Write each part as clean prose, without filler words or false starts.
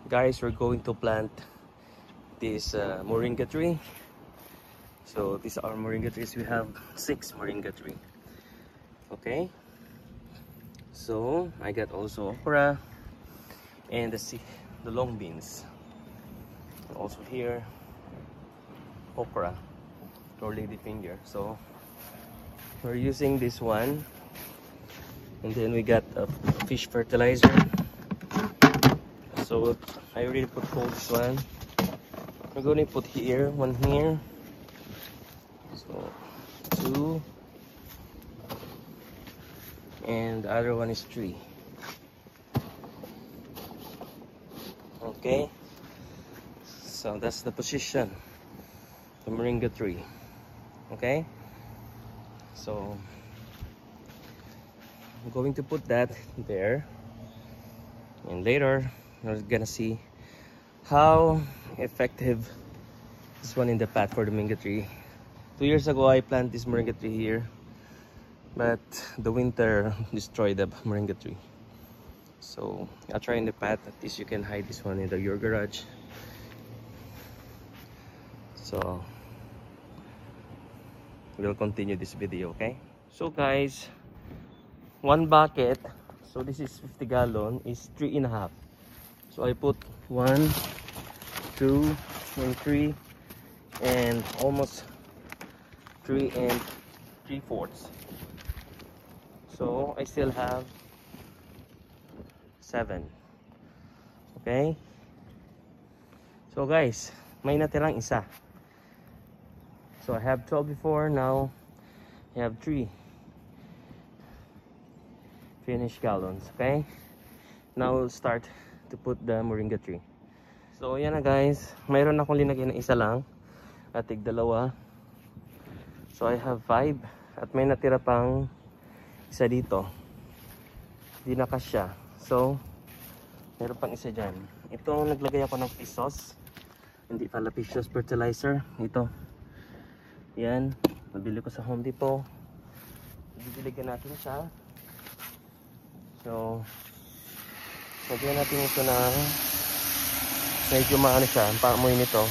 Guys, we're going to plant this moringa tree. So these are moringa trees. We have 6 moringa tree. Okay, so I got also okra and the long beans. Also here okra or ladyfinger. So we're using this one, and then we got a fish fertilizer. So I already put this one. We're going to put here, one here. So 2, and the other one is 3. Okay, so that's the position, the moringa tree. Okay, so I'm going to put that there, and later we're gonna see how effective this one in the path for the moringa tree. 2 years ago I planted this moringa tree here, but the winter destroyed the moringa tree. So I'll try in the path. At least you can hide this one in your garage. So we'll continue this video, okay? So guys, 1 bucket, so this is 50 gallon, is 3.5. So I put 1, 2, and 3, and almost 3 3/4. So I still have 7. Okay, so guys, may natirang isa. So I have 12 before, now I have 3 finished gallons. Okay, now we'll start to put the moringa tree. So yan na guys, mayroon akong linagyan na isa lang at tig-2. So I have 5 at may natira pang isa dito, di na kasya. So meron pang isa dyan. Ito, naglagay ako ng fish sauce, hindi pala fish sauce, fertilizer. Ito, yan, nabili ko sa Home Depot. Didiligan natin siya. So lagyan natin ito na medyo maano siya, ang paamoy nito.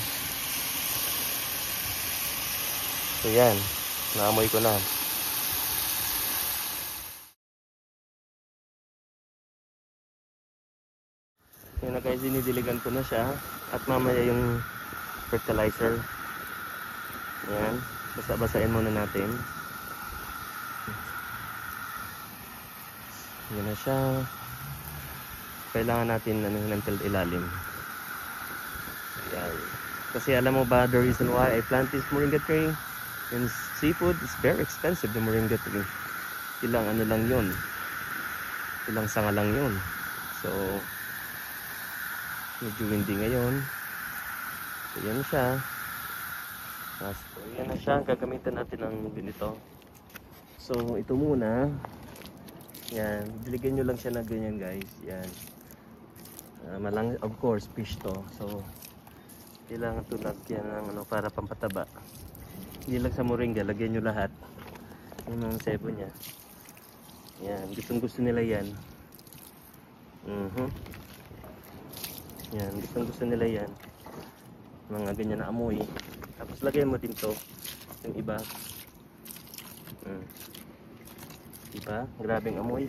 So yan, naamoy ko na. Yan na guys, dinidiligan ko na siya. At mamaya yung fertilizer, yan, basa-basain muna natin. Yan na siya. Kailangan natin ng ilalim. Yan. Kasi alam mo ba, the reason why I plant this moringa tree in seafood is very expensive. The moringa tree, ilang ano lang yun, ilang sanga lang yun. So medyo windy ngayon. So yan siya. So yan na siya, gagamitan natin ng ganito. So ito muna, yan, diligan nyo lang siya na ganyan guys. Yan, malang, of course, fish to. So kailangan ito lagyan ng ano, para pampataba. Hindi lang sa moringa, lagyan nyo lahat yung mga sebo nya. Yan, gustong gusto nila yan. Yan, gustong gusto nila yan, mga ganyan na amoy. Tapos lagyan mo din to, yung iba. Diba? Grabing amoy.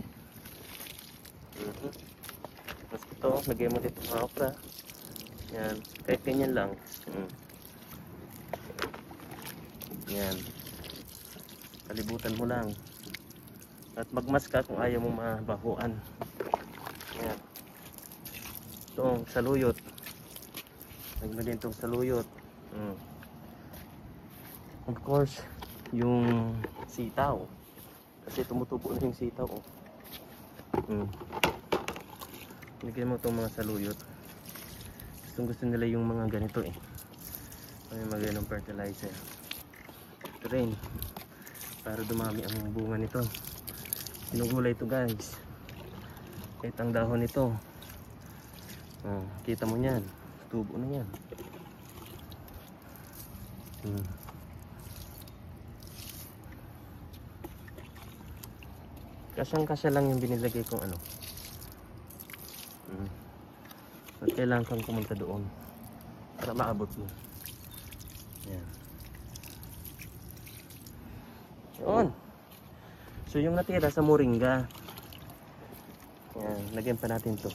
Tapos ito, lagyan mo dito mga okra. Yan, kahit ganyan lang. Yan, kalibutan mo lang. At magmas ka kung ayaw mo mabahuan. Yan, itong saluyot, lagyan din itong saluyot. Of course, yung sitaw, kasi tumutubo na yung sitaw. Lagyan mo itong mga saluyot. Gusto nila yung mga ganito eh. May mga ganong fertilizer. Ito rin, para dumami ang bunga nito. Sinugulay ito guys. Kahit ang dahon nito, kita mo yan, tubo na yan. Kasyang kasya lang yung binilagay kong ano. At kailangan kang pumunta doon para maabot mo. Yan. Yun. So yung natira sa moringa. Yan, lagyan pa natin to.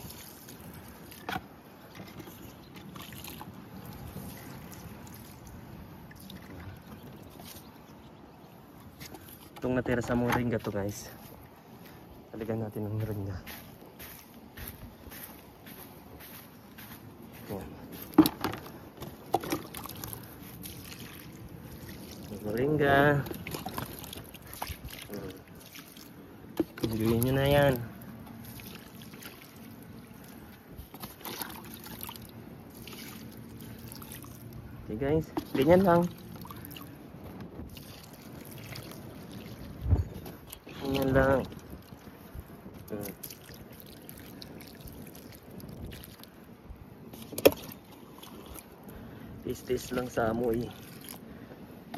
Itong natira sa moringa to guys. Talagyan natin ng moringa. Yan. Moringa. Gawin nyo na yan. Okay guys, ganyan lang. Ganyan lang. Tis-tis lang sa amoy.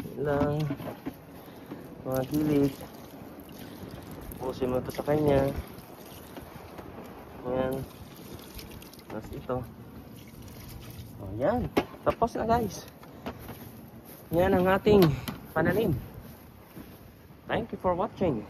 Ganyan lang. Mga kilig. Pusin mo ito sa kanya. Ayan. Tapos ito. O yan. Tapos na guys. Yan ang ating pananim. Thank you for watching.